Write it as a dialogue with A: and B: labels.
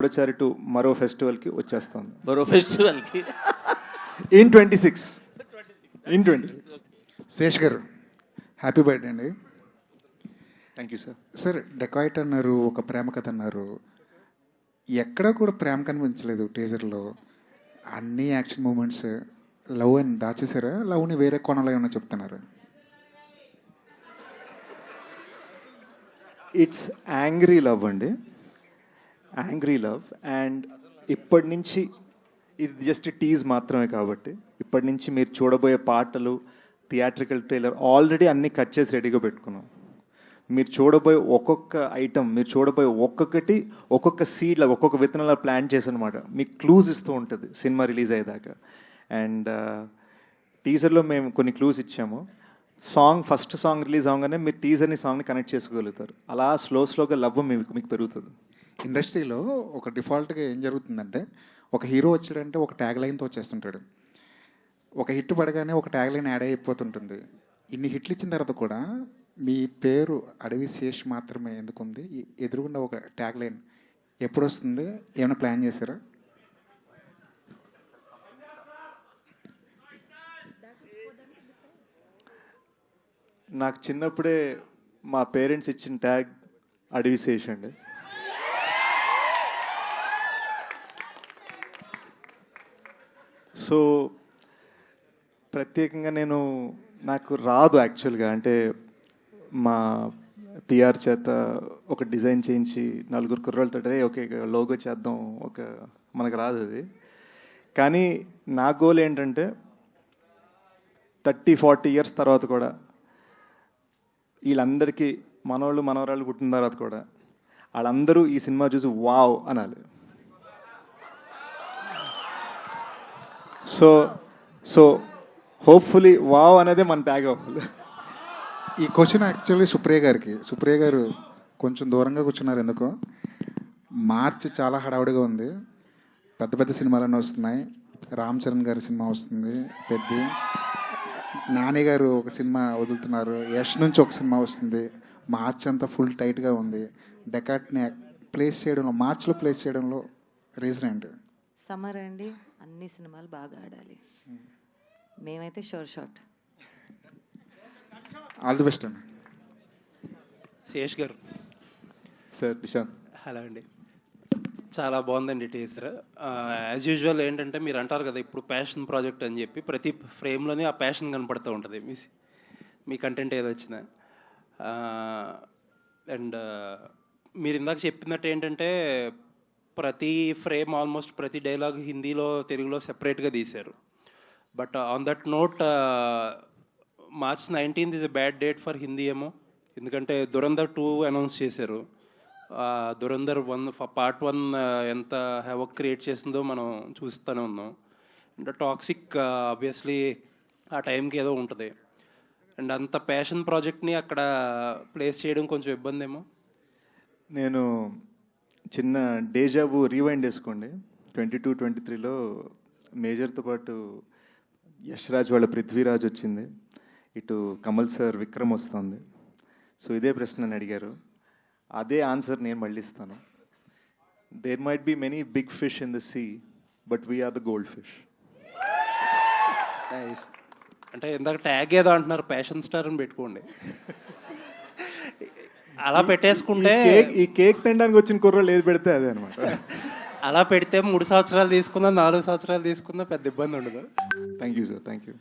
A: గూఢచారి 2 మరో ఫెస్టివల్కి వచ్చేస్తుంది.
B: మరో ఫెస్టివల్కి
A: ఇన్ 26 ఇన్ 26.
C: శేష్ గారు హ్యాపీ బర్త్డే అండి.
A: Thank you sir.
C: Sir dacoit అన్నారు, ఒక ప్రేమ కథ అన్నారు. ఎక్కడా కూడా ప్రేమ కనిపించలేదు టీజర్లో. అన్ని యాక్షన్ మూమెంట్స్, లవ్ అని దాచేసారా? లవ్ని వేరే కోణంలో ఏమైనా చెప్తున్నారు?
A: ఇట్స్ యాంగ్రీ లవ్ అండి, యాంగ్రీ లవ్. అండ్ ఇప్పటి నుంచి ఇది జస్ట్ టీజ్ మాత్రమే కాబట్టి ఇప్పటి నుంచి మీరు చూడబోయే పాటలు, థియేట్రికల్ ట్రైలర్ ఆల్రెడీ అన్నీ కట్ చేసి రెడీగా పెట్టుకున్నాం. మీరు చూడబోయే ఒక్కొక్క ఐటమ్, మీరు చూడబోయే ఒక్కొక్కటి ఒక్కొక్క సీడ్లా, ఒక్కొక్క విత్తనాల ప్లాన్ చేసి అనమాట మీకు క్లూజ్ ఇస్తూ ఉంటుంది సినిమా రిలీజ్ అయ్యేదాకా. అండ్ టీజర్లో మేము కొన్ని క్లూస్ ఇచ్చాము. ఫస్ట్ సాంగ్ రిలీజ్ అవగానే మీరు టీజర్ని సాంగ్ని కనెక్ట్ చేసుకోగలుగుతారు. అలా స్లోగా లవ్ మీకు పెరుగుతుంది.
C: ఇండస్ట్రీలో ఒక డిఫాల్ట్గా ఏం జరుగుతుందంటే, ఒక హీరో వచ్చాడంటే ఒక ట్యాగ్ లైన్తో వచ్చేస్తుంటాడు. ఒక హిట్ పడగానే ఒక ట్యాగ్ లైన్ యాడ్ అయిపోతుంటుంది. ఇన్ని హిట్లు ఇచ్చిన తర్వాత కూడా మీ పేరు అడవి శేష్ మాత్రమే ఎందుకుంది? ఎదురుగుండా ఒక ట్యాగ్ లైన్ ఎప్పుడు వస్తుంది? ఏమైనా ప్లాన్ చేశారా?
A: నాకు చిన్నప్పుడే మా పేరెంట్స్ ఇచ్చిన ట్యాగ్ అడవి శేష్ అండి. సో ప్రత్యేకంగా నాకు రాదు యాక్చువల్గా. అంటే మా పిఆర్ చేత ఒక డిజైన్ చేయించి నలుగురు కుర్రోళ్ళతో ఓకే లోగో చేద్దాం, మనకు రాదు అది. కానీ నా గోల్ ఏంటంటే 30-40 ఇయర్స్ తర్వాత కూడా వీళ్ళందరికీ మనవాళ్ళు మనవరాళ్ళు పుట్టిన తర్వాత కూడా వాళ్ళందరూ ఈ సినిమా చూసి వావ్ అనాలి. సో హోప్ఫుల్లీ వావ్ అనేది మన ట్యాగ్ అవ్వాలి.
C: ఈ క్వశ్చన్ యాక్చువల్లీ సుప్రియ గారికి. సుప్రియ గారు కొంచెం దూరంగా కూర్చున్నారు ఎందుకో. మార్చ్ చాలా హడావుడిగా ఉంది. పెద్ద పెద్ద సినిమాలన్నీ వస్తున్నాయి. రామ్ చరణ్ గారి సినిమా వస్తుంది పెద్ద. నాని గారు ఒక సినిమా వదులుతున్నారు. యష్ నుంచి ఒక సినిమా వస్తుంది. మార్చ్ అంతా ఫుల్ టైట్గా ఉంది. డెకాట్ని మార్చ్లో ప్లేస్ చేయడంలో రీజన్ ఏంటి?
D: సమ్మర్ అండి, అన్ని సినిమాలు బాగా ఆడాలి. మేమైతే షాట్.
C: ఆల్ ది బెస్ట్ అండి.
B: శేష్ గారు
A: సార్ నిషాంత్.
B: హలో అండి, చాలా బాగుందండి టీజర్. యాజ్ యూజువల్ ఏంటంటే మీరు అంటారు కదా ఇప్పుడు ప్యాషన్ ప్రాజెక్ట్ అని చెప్పి, ప్రతి ఫ్రేమ్లోనే ఆ ప్యాషన్ కనపడుతూ ఉంటుంది మీ కంటెంట్ ఏదో వచ్చినా. అండ్ మీరు ఇందాక చెప్పినట్టు ఏంటంటే ప్రతి ఫ్రేమ్, ఆల్మోస్ట్ ప్రతి డైలాగ్ హిందీలో తెలుగులో సెపరేట్గా తీశారు. But on that note, March 19th is a bad date for Hindi ఏమో. ఎందుకంటే దురంధర్ 2 అనౌన్స్ చేశారు. దురంధర్ 1 పార్ట్ 1 ఎంత హెవక్ క్రియేట్ చేసిందో మనం చూస్తూనే ఉన్నాం. అండ్ టాక్సిక్ ఆబ్వియస్లీ ఆ టైంకి ఏదో ఉంటుంది. అండ్ అంత ప్యాషన్ ప్రాజెక్ట్ని అక్కడ ప్లేస్ చేయడం కొంచెం ఇబ్బంది ఏమో.
A: నేను చిన్న డేజాబు రీవైండ్ వేసుకోండి. 22-23లో మేజర్తో పాటు యష్ రాజ్ వాళ్ళ పృథ్వీరాజ్ వచ్చింది, ఇటు కమల్ సార్ విక్రమ్ వస్తుంది. సో ఇదే ప్రశ్న నన్ను అడిగారు, అదే ఆన్సర్ నేను మళ్ళీ ఇస్తాను. There might be many big fish in the sea, but we are the gold fish.
B: అంటే ఇందాక ట్యాగ్ ఏదో అంటున్నారు, ప్యాషన్ స్టార్ అని పెట్టుకోండి. అలా పెట్టేసుకుంటే
A: ఈ కేక్ తినడానికి వచ్చిన కుర్రోళ్ళు ఏది పెడితే అదే అనమాట.
B: అలా పెడితే 3 సంవత్సరాలు తీసుకున్నా 4 సంవత్సరాలు తీసుకున్నా పెద్ద ఇబ్బంది ఉండదు.
A: Thank you sir, thank you.